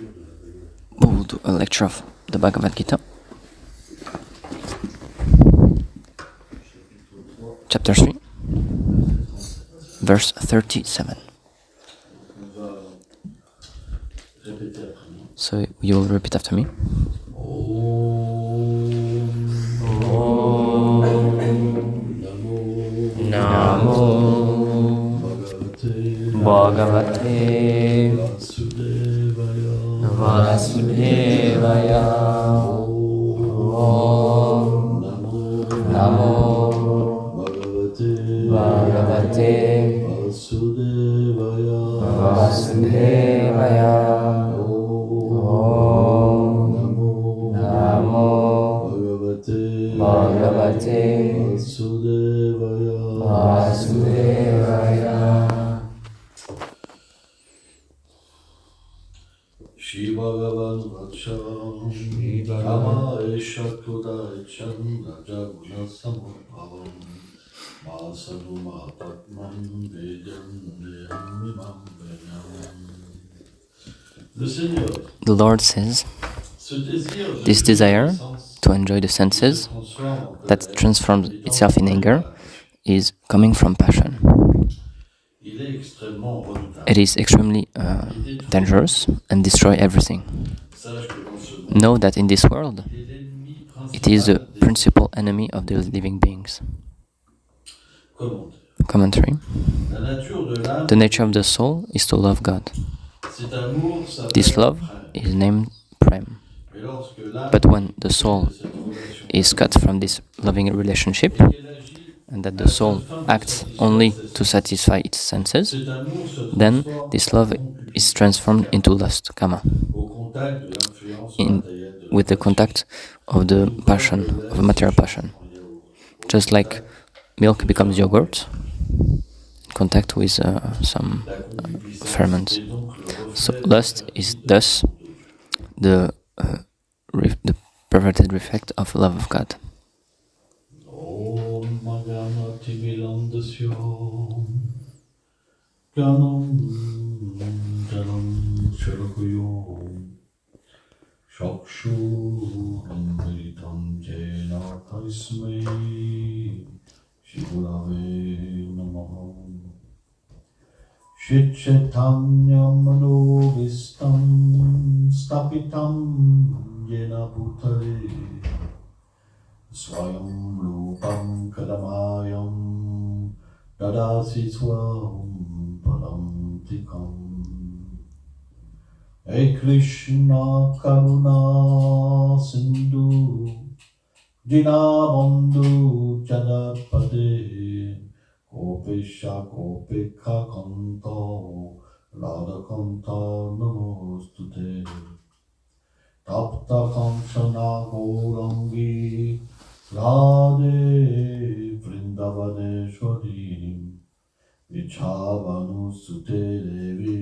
We will do a lecture of the Bhagavad Gita, chapter 3, verse 37. So you will repeat after me. Namo Bhagavate Vasudevaya. Om Namo Bhagavate Vasudevaya. Om Namo Bhagavate Vasudevaya. Shri Bhagavan Vacha Kama Esha Kuda Echan Raja Guna Samabhavam Masadu Mahatman Vedam Deyam Mimam Venyam. The Lord says, this desire to enjoy the senses that transforms itself in anger is coming from passion. It is extremely dangerous and destroys everything. Know that in this world, it is the principal enemy of the living beings. Commentary. The nature of the soul is to love God. This love is named Prem. But when the soul is cut from this loving relationship, and that the soul acts only to satisfy its senses, then this love is transformed into lust, kama, with the contact of the passion, of a material passion. Just like milk becomes yogurt, contact with some ferment. So lust is thus the perverted effect of love of God. Chaitanyam manovistam stapitam yena bhutale swayam rupam kadamayam dadasi swam paramtikam. Hey Krishna Karuna Sindhu Dinabandhu Janapade Kopesha Kopeka Kanto Radha Kanta Namostute Tapta Kamshana Gourangi Radhe Vrindavaneshwari Vichavanu Sute Devi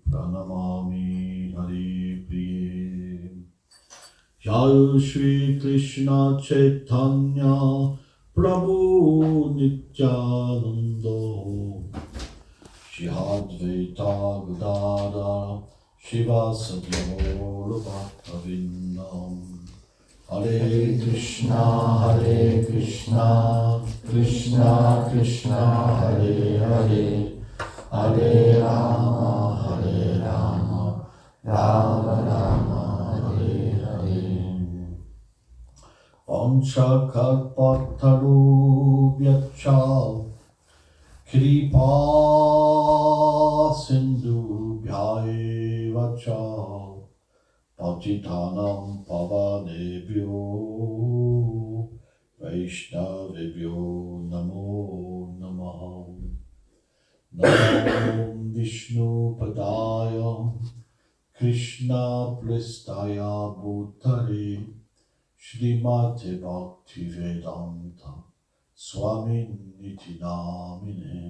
Pranamami Hari Priye. Jai Shri Krishna Chaitanya Prabhu Nityananda Shri Advaita Gadadhara Shivasati Gaura Bhaktavindam. Hare Krishna, Krishna Krishna, Hare Hare, Hare Rama, Rama Rama, Hare Hare. Vancha kalpatarubhyacha kripa sindhubhyaeva cha Patitanam pavanebhyo Vaishnavebhyo namo namaha. Namo Vishnu padaya Krishna pristaya bhutale Shrimate Bhakti Vedanta Swami Niti Namine.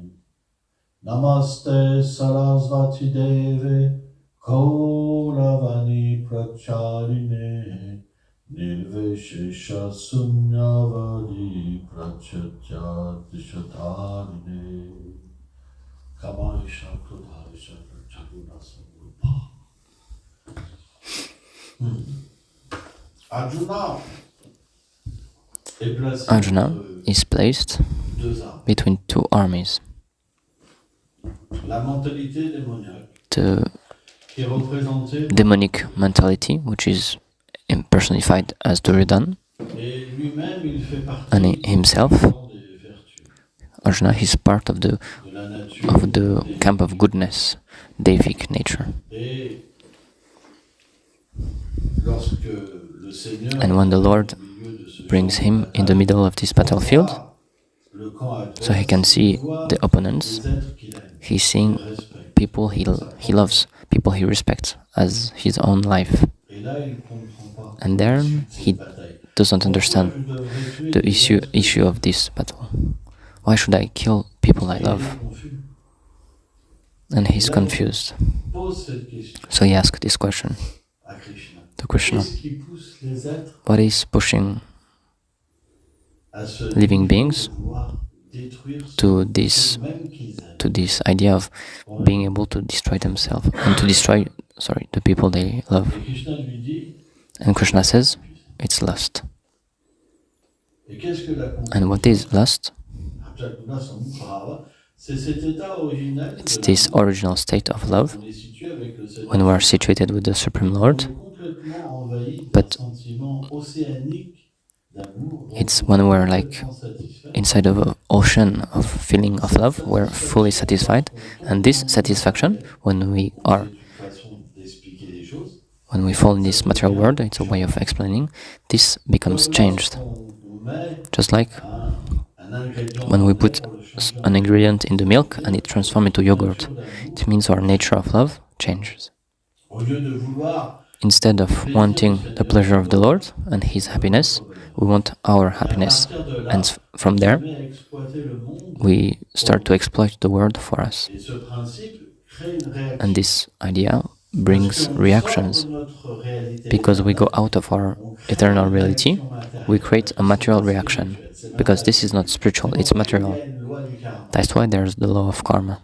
Namaste Sarasvati Deve Kauravani Pracharine Nirveshesha Sunyavadi Prachatyatishatarine Kamaisha Krodhaisha Prachaguna Samrupa Arjuna est placé Arjuna entre is placed deux armes. between two armies. La mentalité démoniaque, The qui est représentée demonic mentality, which is personified as Duryodhana, et lui-même il fait partie and himself, des vertus, Arjuna, is part of de la nature. the camp of goodness, Devic nature. Et lorsque le Seigneur And when the Lord au milieu de ce brings champ de him in the bataille, middle of this battlefield, le camp adverse, so he can see il voit the opponents, les êtres qu'il aime, he's seeing qu'il respecte. people he loves, people he respects as his own life. Et là, il comprend pas And there cette he bataille. doesn't understand Pourquoi je devrais tuer the des êtres issue of this battle. Why should I kill people I Il est love? confus. And he's confused. Pose cette question So he asked this question à Krishna. to Krishna. Qu'est-ce qui pousse les êtres What is pushing à se living beings vouloir détruire to this même qu'ils aiment? to this idea of being able to destroy themselves and to destroy the people they love? Et Krishna lui dit, And Krishna says it's lust. et qu'est-ce que la And what is lust? Arjuna Samprava, c'est cet état originel It's de this l'amour. original state of love On est situé avec le Seigneur. when we are situated with the Supreme Lord. On est complètement envahi d'un But sentiment océanique d'amour. it's when we're like Complètement satisfait. inside of an ocean of feeling of love, we're fully satisfied. And this satisfaction, when we are, C'est une façon d'expliquer les choses. when we fall in this material world, it's a way of explaining, this becomes changed. On met Just like un ingrédient when we dans put le lait pour le changer. an ingredient in the milk and it transforms into yogurt, it means our nature of love changes. Au lieu de vouloir Instead of wanting the pleasure of the Lord and His happiness, we want our happiness. And from there, exploiter le monde, we start to exploit the world for us. et ce principe crée une réaction. And this idea brings reactions. Notre réalité Because we go out of our eternal reality, we create a material reaction. Because this is not spiritual, it's material. That's why there's the law of karma.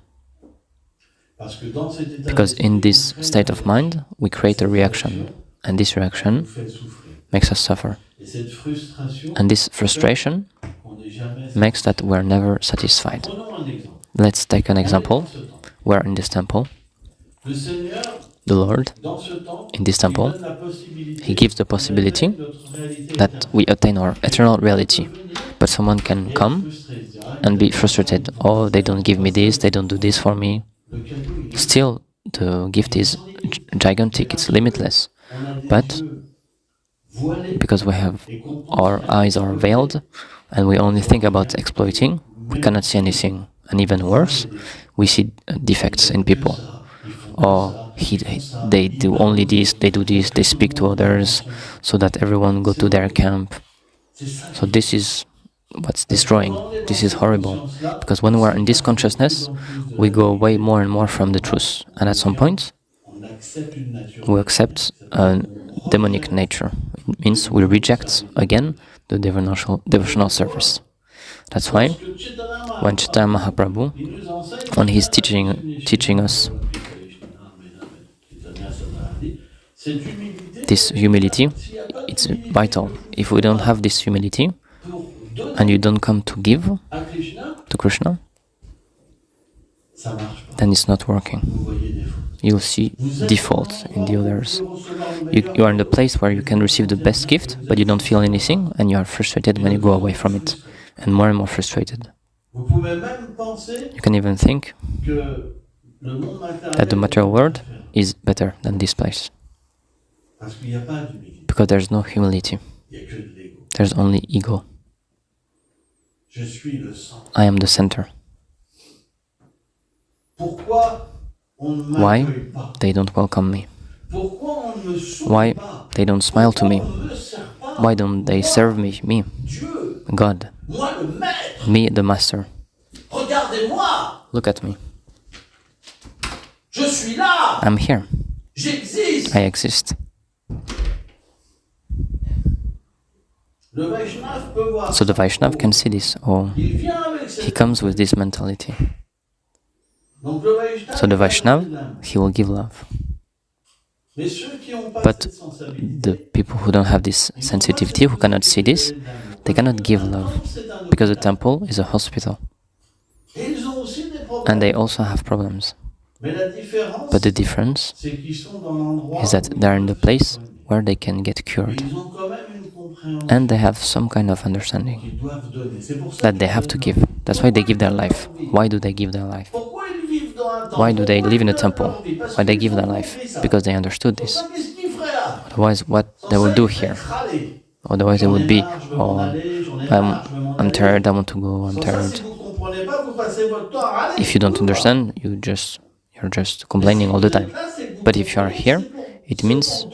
Parce que dans cet état Because in this state of mind, we create a reaction. And this reaction nous fait souffrir. makes us suffer. Et cette frustration And this frustration qu'on n'est jamais makes that we're never satisfied. Prenons un exemple. Let's take an example. Dans ce temps, We're in this temple. le Seigneur, The Lord, dans ce temps, in this il temple, donne la possibilité He gives the possibility notre réalité that éternelle. we attain our eternal reality. But someone can come Frustré, se dira, and be frustrated. Oh, they don't give me this, they don't do this for me. le cadeau, il est- Still, the gift is gigantic, it's limitless. on a des But yeux voilés because we have et qu'on pense our rien. eyes are veiled and we only think about exploiting, we cannot see anything. And even worse, we see defects in people. Ils font Or they do only this, they speak to others so that everyone go to their camp. c'est ça. So this is what's destroying. This is horrible. Because when we're in this consciousness, we go away more and more from the truth. And at some point, On accepte une nature. we accept a demonic nature. It means we reject again the devotional service. That's why Parce que Chaitanya when Chaitanya Mahaprabhu, il nous enseigne when he's teaching us cette humilité, this humility, s'il y a pas it's d'humilité vital. If we don't have this humility pour donner and you don't come to give à Krishna, to Krishna, ça marche pas. then it's not working. Vous voyez des fautes. You'll see defaults in the others. You are in the place where you can receive the best gift, but you don't feel anything, and you are frustrated when you go away from it, and more frustrated. Vous pouvez même penser You can even think que le monde matériel that the material world est mieux. is better than this place, Parce qu'il n'y a pas d'humilité, because there's no humility. il n'y a que de l'ego. There's only ego. Je suis le centre. I am the center. Pourquoi on ne Why m'accueille pas? they don't welcome me? Pourquoi on ne me sourit Why pas? they don't smile to me? Pourquoi on ne me sert pas? Why don't they serve me? Dieu, God, moi le maître, me the master. regardez-moi, Look at me. je suis là, I'm here. j'existe. I exist. Le Vaishnav peut voir So the ça. Vaishnav can see this. Oh, Il vient avec he cette... comes with this mentality. Donc le Vaishnav, So the Vaishnav, il a he will give love. But the people who don't have this sensitivity, who cannot see this, they cannot give love, because the temple is a hospital. And they also have problems. But the difference is that they're in the place where they can get cured. And they have some kind of understanding that they have to give. That's why they give their life. Why do they give their life? Why do they live in a temple? Why they give their life? Because they understood this. Otherwise, what they will do here? Otherwise, they would be, oh, I'm tired, I want to go, I'm tired. If you don't understand, you're just complaining all the time. But if you are here, it means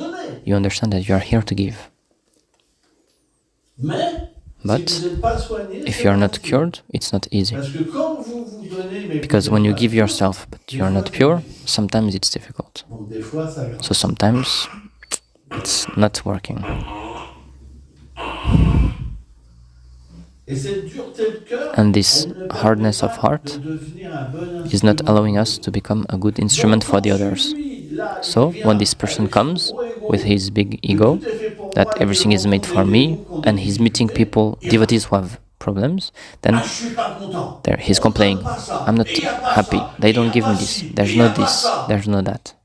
you understand that you are here to give. But if you are not cured, it's not easy. Because when you give yourself but you are not pure, sometimes it's difficult. So sometimes it's not working. And this hardness of heart is not allowing us to become a good instrument for the others. So when this person comes with his big ego, that everything is made for me, and he's meeting people, devotees who have problems, then there he's complaining, I'm not happy, they don't give me this, there's no this, there's no that.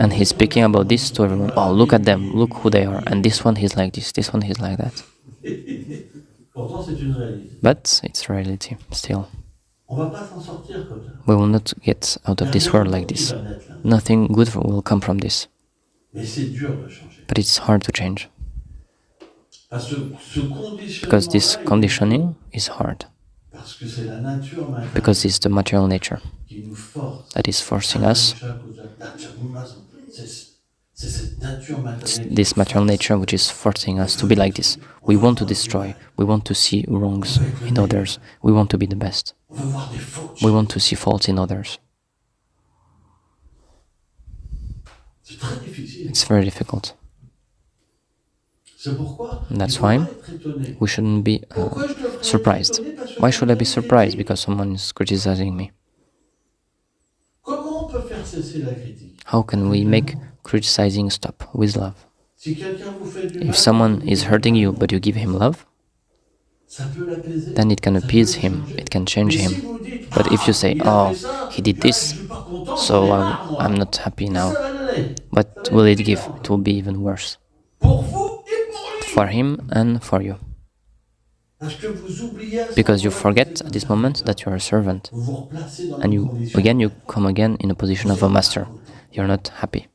And he's speaking about this to everyone. Oh, look at them, look who they are, and this one he's like this one he's like that. But it's reality still. We will not get out of this world like this. Nothing good will come from this. But it's hard to change. Because this conditioning is hard. Because it's the material nature that is forcing us. It's this material nature which is forcing us to be like this. We want to destroy. We want to see wrongs in others. We want to be the best. We want to see faults in others. It's very difficult. And that's why we shouldn't be surprised. Why should I be surprised because someone is criticizing me? How can we make criticizing stop with love? If someone is hurting you but you give him love, then it can appease him, it can change him. But if you say, oh, he did this, so I'm not happy now, what will it give? It will be even worse. For him and for you. Because you forget at this moment that you are a servant. And you come again in a position of a master. You're not happy.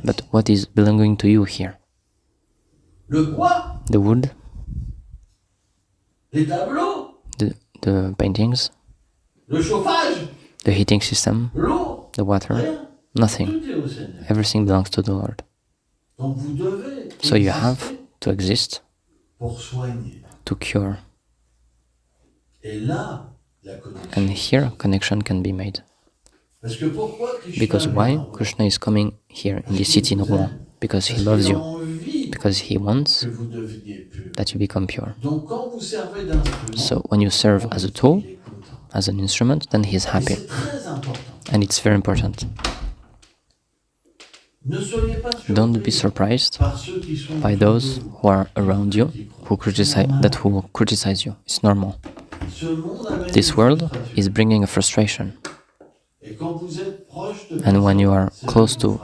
But what is belonging to you here? The wood, the paintings, the heating system, the water, nothing. Everything belongs to the Lord. So you have to exist to cure. And here connection can be made. Because why? Krishna is coming here in this city in Rouen. Because he loves you. Because he wants that you become pure. So when you serve as a tool, as an instrument, then he's happy. And it's very important. Don't be surprised by those who are around you, who criticize you. It's normal. This world is bringing a frustration. And when you are close to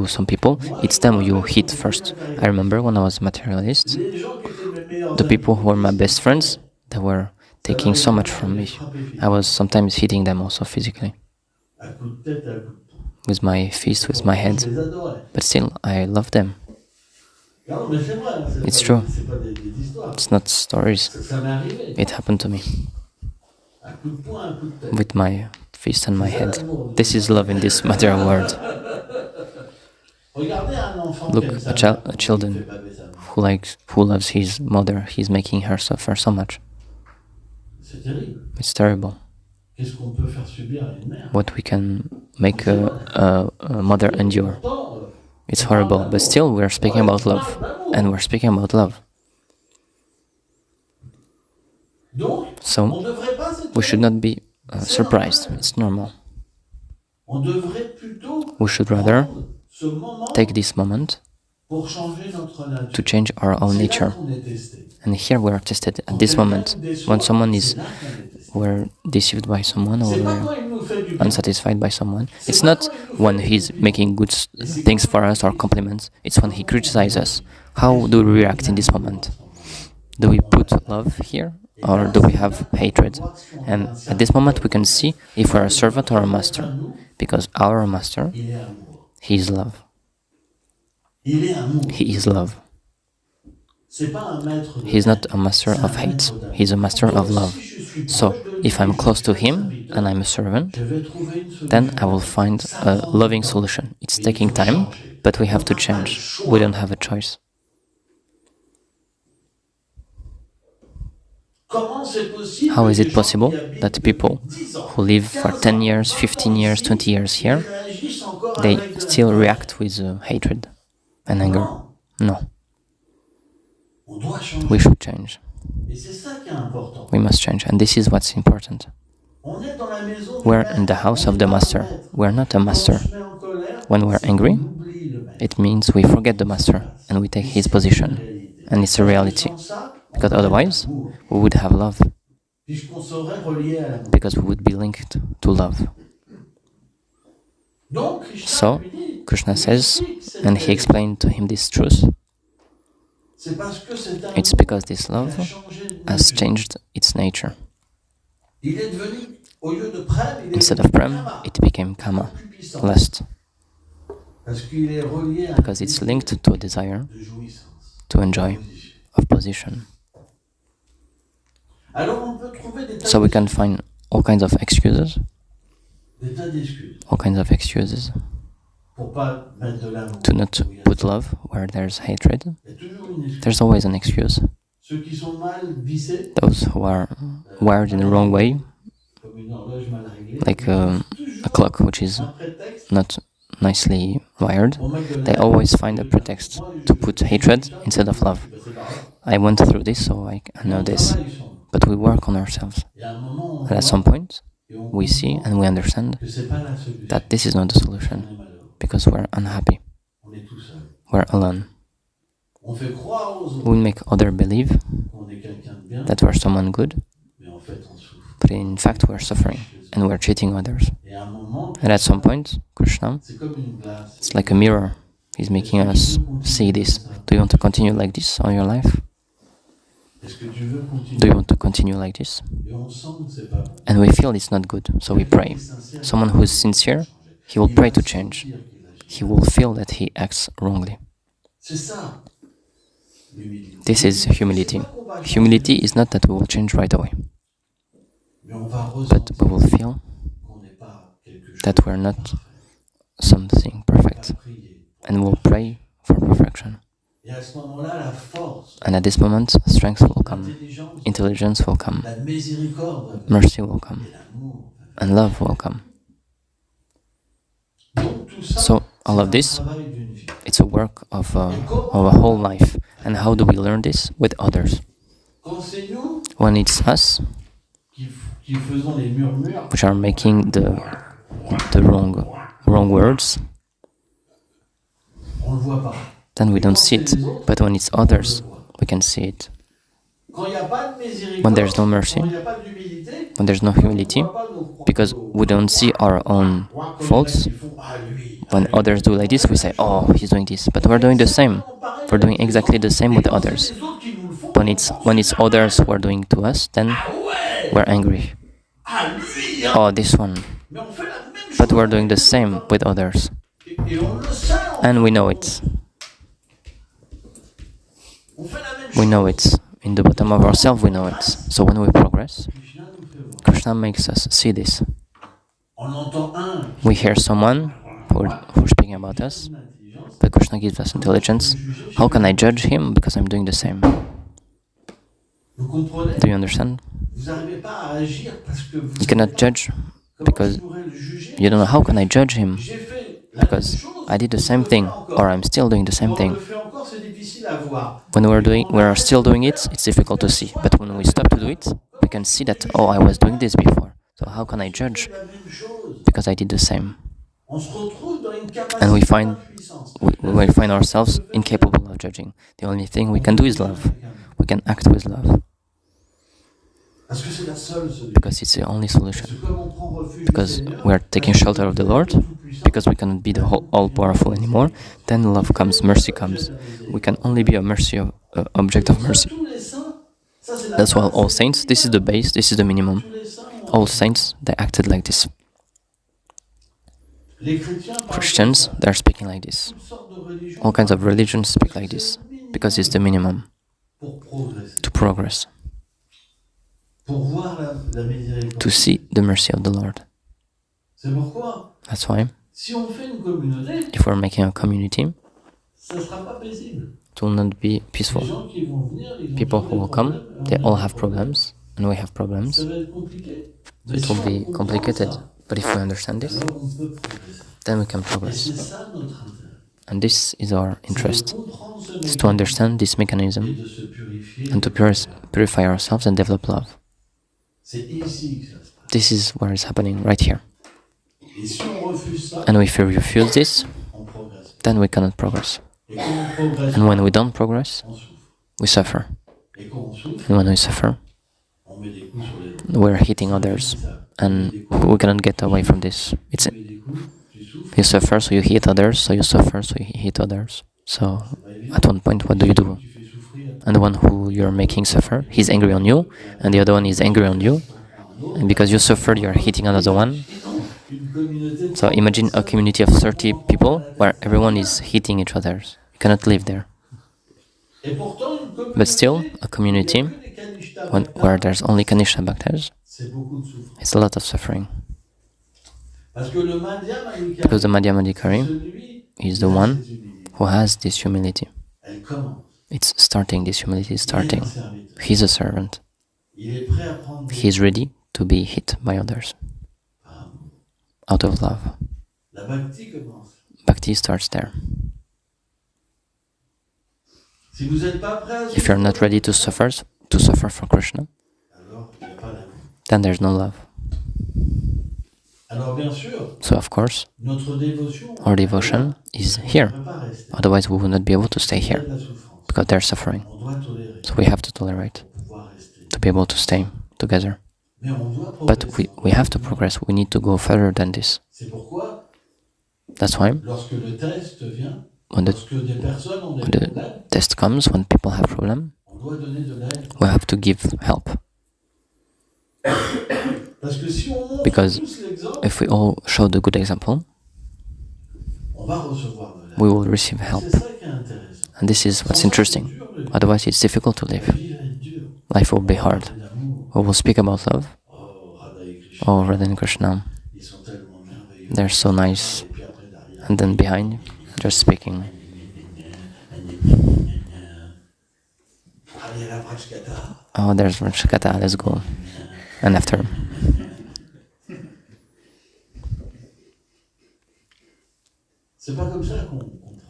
some people, it's them you hit first. I remember when I was materialist, the people who were my best friends, they were taking so much from me. I was sometimes hitting them also physically. With my fist, with my head. But still, I love them. It's true. It's not stories. It happened to me. With my fist and my head. This is love in this material world. Look, a children who loves his mother, he's making her suffer so much. It's terrible. What we can make a mother endure. It's horrible, but still we're speaking about love. And we're speaking about love. So, we should not be surprised. It's normal. On devrait plutôt We should rather prendre ce moment take this moment pour changer notre nature. to change our own C'est là nature. qu'on est testé. And here we are tested at Quand this quelqu'un moment. nous déçoit, When someone is c'est là qu'on est testé. we're deceived by someone or C'est pas we're quand il nous fait du bien. unsatisfied by someone. C'est It's pas not quand il nous fait when des he's compliments. making good things for us or compliments. It's when he criticizes us. How do we react in this moment? Do we put love here or do we have hatred? And at this moment we can see if we're a servant or a master. Because our master, Il est amour. he is love. Il est amour. He is love. C'est pas un maître de He is not haine. a master C'est un of hate. maître d'amour. He is a master of Donc, love. si je suis So, proche de if lui, I'm close to je suis him serviteur, and I'm a servant, je vais trouver une then solution. I will find Ça a prend du loving temps. solution. It's Mais il taking faut time, changer. but we have to On n'a pas le change. choix. We don't have a choice. Comment c'est possible How is que it les gens possible qui habitent that people 10 ans, who live for 15 10 ans, years, 20 15 ans years, ici, 20 years ils here, réagissent encore they avec de la still colère? react with hatred and anger? Non, No, on doit changer. we should change. Et c'est ça qui est important. We must change, and this is what's important. On est dans la maison du We're maître. in the house On of est the pas master. le maître. We're not a Quand on master. se met en colère, When we're c'est angry, qu'on oublie le maître. it means we forget the master and we take his position. And it's a reality. Sans ça, on Because aurait otherwise, l'amour, we would have love, puisqu'on serait relié à l'amour. because we would be linked to love. Donc, Krishna So, lui dit, Krishna il says, explique cette and he vérité. explained to him this truth, C'est parce que cet amour it's because this qui a love changé de has nature. changed its nature. Il est devenu, au lieu de Prem, il est Instead devenu of Prem, Kama, it became Kama, plus puissant. lust, Parce qu'il est relié à un because it's désir linked to a desire de jouissance. to enjoy, of position. Alors on peut trouver des tas So we can find all kinds of excuses, d'excuses pour pas mettre de l'amour. to not où il y a put ça. love where there's hatred. Il y a toujours une excuse. There's always an excuse. Ceux qui sont mal vissés, Those who are wired in the wrong way, comme une horloge mal réglée, like toujours a clock which is un prétexte not nicely wired, pour mettre de they l'amour. always find a pretext to put hatred instead of love. C'est pas grave. I went through this, so I know On this. travaille sur nous. But we work on ourselves. Et à un moment, on And at voit some point, et on we see comprend and we understand que c'est pas la solution. that this is not the On solution est malheureux. because we're unhappy. On est tout seul. We're alone. On fait croire aux autres We make others believe qu'on est quelqu'un de bien, that we're someone good, mais en fait on souffre. but in fact we're suffering and we're cheating others. Et à un moment, And at some point, Krishna, c'est comme une glace. it's like a mirror. He's making us see this. Do you want to continue like this all your life? Est-ce que tu veux continuer? Do you want to continue like this? Et on sent que c'est pas bon. And we feel it's not good, so we pray. Someone who is sincere, he will pray to change. He will feel that he acts wrongly. C'est ça, l'humilité. This is humility. Humility is not that we will change right away, Mais on va but we ressentir will feel qu'on n'est pas quelque chose. that we're not something perfect, Prier. and we'll pray for perfection. Et à ce moment-là, la force, And at this moment, strength will come, l'intelligence, intelligence will come, la miséricorde va venir, mercy will come, et l'amour va venir. and love will come. Donc tout ça, So all c'est of un this, travail d'une vie. it's a work of a whole life. And how do we learn this? With others. Quand c'est nous When it's us qui faisons les murmures, which are making the wrong words, on le voit pas. then we don't see it. But when it's others, we can see it. Quand il n'y a pas de miséricorde, When there's no mercy, quand il n'y a pas d'humilité, when there's no humility, on voit pas nos propres because we don't see our own droits comme faults. ils font, ah, lui, When others do like this, we say, oh, he's doing this. But we're doing the same. We're doing exactly the same with others. les autres qui nous le font, When it's others who are doing to us, then ah ouais, we're angry. ah lui, hein. Oh, this one. Mais on fait la même chose. But we're doing the same with others. Et on le sait. And we know it. On fait la même We chose. know it. In the bottom of ourselves, we know it. So when we progress, Krishna nous fait voir. Krishna makes us see this. On entend un We hear someone who's speaking about us, une intelligence. but Krishna gives us intelligence. How can I judge him because I'm doing the same? Vous comprenez? Do you understand? Vous n'arrivez pas à agir parce que vous You cannot judge because comment je pourrais le juger? you don't know how can I judge him J'ai fait la même because chose. I did the On same le thing fait encore. or I'm still doing the same Quand on thing. le fait encore, c'est difficile à voir. When we are still doing it, it's difficult to see. But when we stop to do it, we can see that, oh, I was doing this before. So how can I judge? La même chose. Because I did the same. And we will find ourselves incapable of judging. The only thing we can do is love. We can act with love. Because it's the only solution. Because we are taking shelter of the Lord, because we cannot be the all-powerful anymore, then love comes, mercy comes. We can only be a object of mercy. That's why all saints, this is the base, this is the minimum. All saints, they acted like this. Christians, they're speaking like this. All kinds of religions speak like this, because it's the minimum to progress, to see the mercy of the Lord. That's why, if we're making a community, it will not be peaceful. People who will come, they all have problems, and we have problems. So it will be complicated. But if we understand this, then we can progress. And this is our interest, is to understand this mechanism and to purify ourselves and develop love. This is where it's happening, right here. And if we refuse this, then we cannot progress. And when we don't progress, we suffer. And when we suffer, we're hitting others. And we cannot get away from this. You suffer, so you hit others, so you suffer, so you hit others. So at one point, what do you do? And the one who you're making suffer, he's angry on you, and the other one is angry on you. And because you suffered, you're hitting another one. So imagine a community of 30 people where everyone is hitting each other. You cannot live there. But still, a community where there's only Kanishta Bhaktas, it's a lot of suffering. Because the Madhyamadikari is the one who has this humility. It's starting, this humility is starting. He's a servant. He's ready to be hit by others. Out of love. Bhakti starts there. If you're not ready to suffer for Krishna, then there's no love. So of course, our devotion is here. Otherwise we would not be able to stay here, because they're suffering. So we have to tolerate, to be able to stay together. But we have to progress, we need to go further than this. That's why, when the test comes, when people have problem, we have to give help. Because if we all show the good example, we will receive help. And this is what's interesting. Otherwise it's difficult to live. Life will be hard. We will speak about love. Oh, Radha and Krishna, they're so nice. And then behind, just speaking. Oh, there's Vrajkatha, let's go. And after.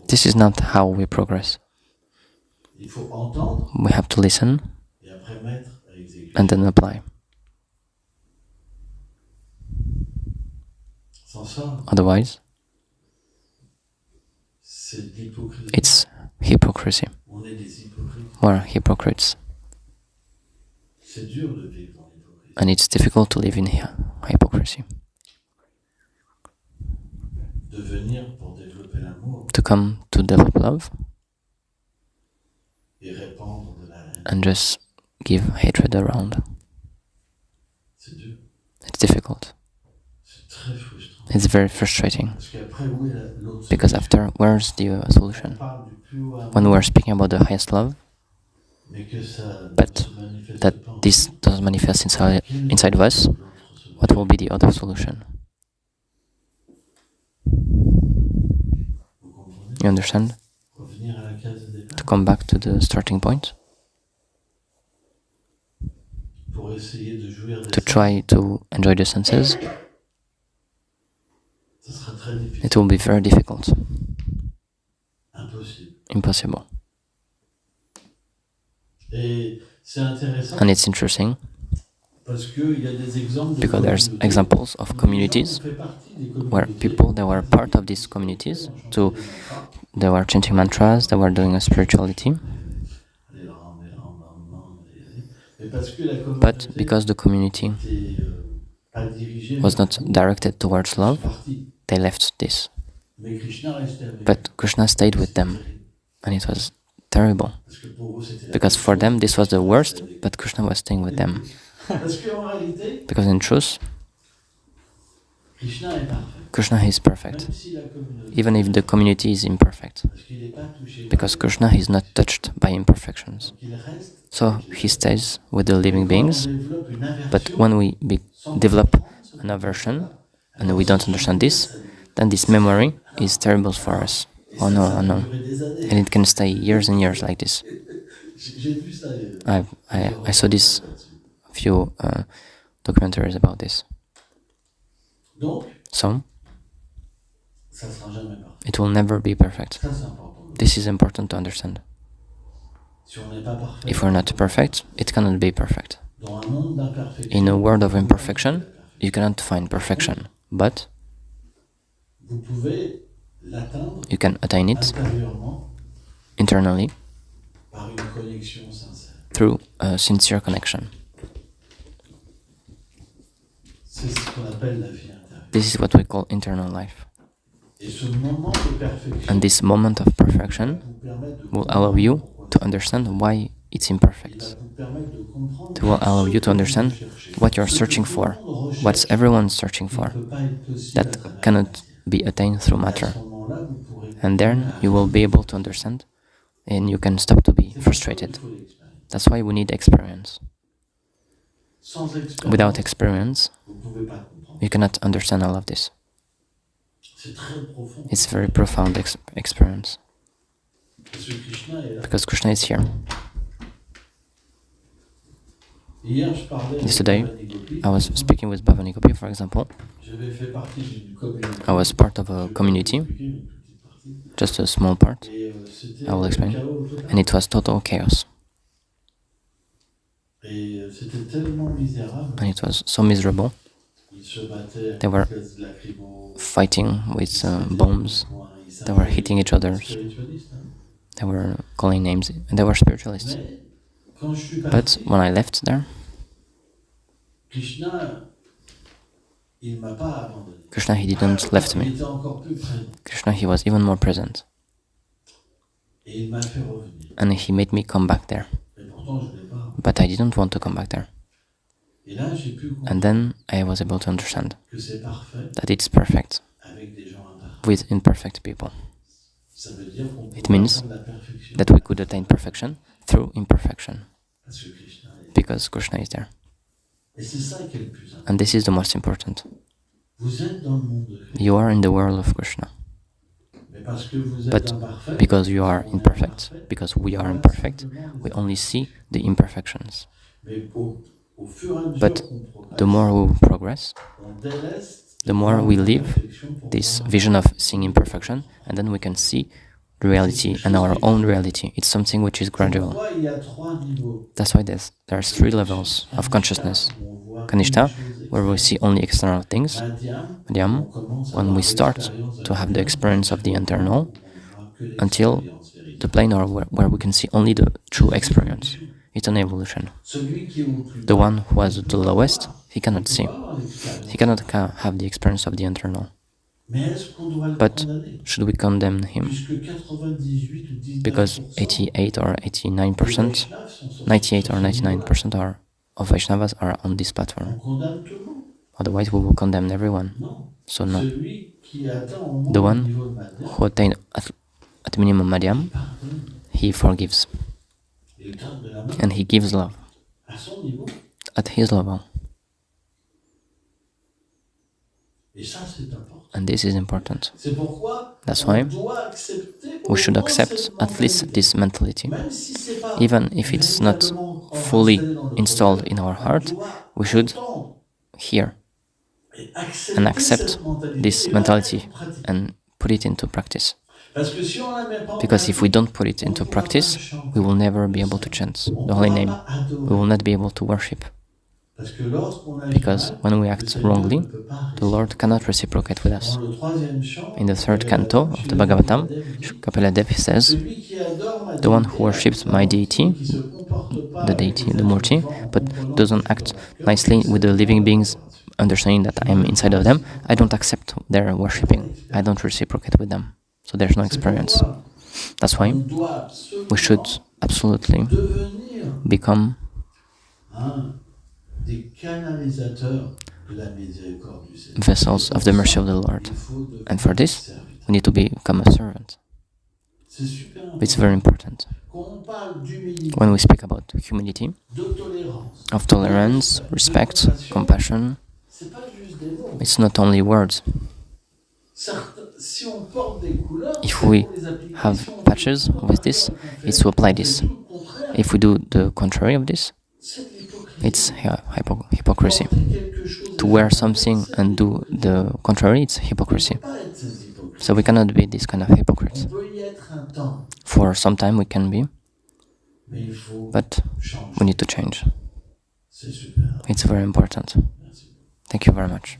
This is not how we progress. We have to listen and then apply. Otherwise, it's hypocrisy. We're hypocrites. And it's difficult to live in hypocrisy. To come to develop love and just give hatred around. It's difficult. It's very frustrating. Because after, where's the solution? When we're speaking about the highest love, but that this doesn't manifest inside of us, what will be the other solution? You understand? To come back to the starting point, to try to enjoy the senses, it will be very difficult. Impossible. And it's interesting, Because there's examples of communities where people that were part of these communities, they were chanting mantras, they were doing a spirituality, but because the community was not directed towards love, they left this. But Krishna stayed with them, and it was terrible, because for them this was the worst, but Krishna was staying with them. Because in truth, Krishna is perfect, even if the community is imperfect, because Krishna is not touched by imperfections. So he stays with the living beings, but when we develop an aversion and we don't understand this, then this memory is terrible for us. Oh no, and it can stay years and years like this. I saw this few documentaries about this. So it will never be perfect. This is important to understand. If we're not perfect, it cannot be perfect. In a world of imperfection, you cannot find perfection, but you can attain it internally through a sincere connection. This is what we call internal life. And this moment of perfection will allow you to understand why it's imperfect. It will allow you to understand what you're searching for, what everyone's searching for, that cannot be attained through matter. And then you will be able to understand, and you can stop to be frustrated. That's why we need experience. Without experience, you cannot understand all of this. It's a very profound experience. Because Krishna is here. Yesterday, I was speaking with Bhavani Gopi, for example. I was part of a community, just a small part, I will explain, and it was total chaos. And it was so miserable. They were fighting with bombs, they were hitting each other, they were calling names, and they were spiritualists. But when I left there, Krishna, he didn't left me. Krishna, he was even more present. And he made me come back there. But I didn't want to come back there. And then I was able to understand that it's perfect with imperfect people. It means that we could attain perfection through imperfection, because Krishna is there. And this is the most important. You are in the world of Krishna. But because you are imperfect, because we are imperfect, we only see the imperfections. But the more we progress, the more we live this vision of seeing imperfection, and then we can see the reality and our own reality. It's something which is gradual. That's why there's 3 levels of consciousness. Kanishta, where we see only external things. Madhyam, when we start to have the experience of the internal, until the plane where we can see only the true experience. It's an evolution. The one who was the lowest, he cannot see. He cannot have the experience of the internal. But should we condemn him? Because 88 or 89%, 98 or 99% of Vaishnavas are on this platform. Otherwise, we will condemn everyone. So no. The one who attained at minimum Madhyam, he forgives. And he gives love at his level. And this is important. That's why we should accept at least this mentality. Even if it's not fully installed in our heart, we should hear and accept this mentality and put it into practice. Because if we don't put it into practice, we will never be able to chant the holy name. We will not be able to worship. Because when we act wrongly, the Lord cannot reciprocate with us. In the third canto of the Bhagavatam, Kapila Dev says, the one who worships my deity, the deity, the Murti, but doesn't act nicely with the living beings, understanding that I am inside of them, I don't accept their worshipping. I don't reciprocate with them. So there's no experience. That's why we should absolutely become vessels of the mercy of the Lord. And for this, we need to become a servant. It's very important. When we speak about humility, of tolerance, respect, compassion, it's not only words. If we have patches with this, it's to apply this. If we do the contrary of this, it's hypocrisy. To wear something and do the contrary, it's hypocrisy. So we cannot be this kind of hypocrites. For some time we can be, but we need to change. It's very important. Thank you very much.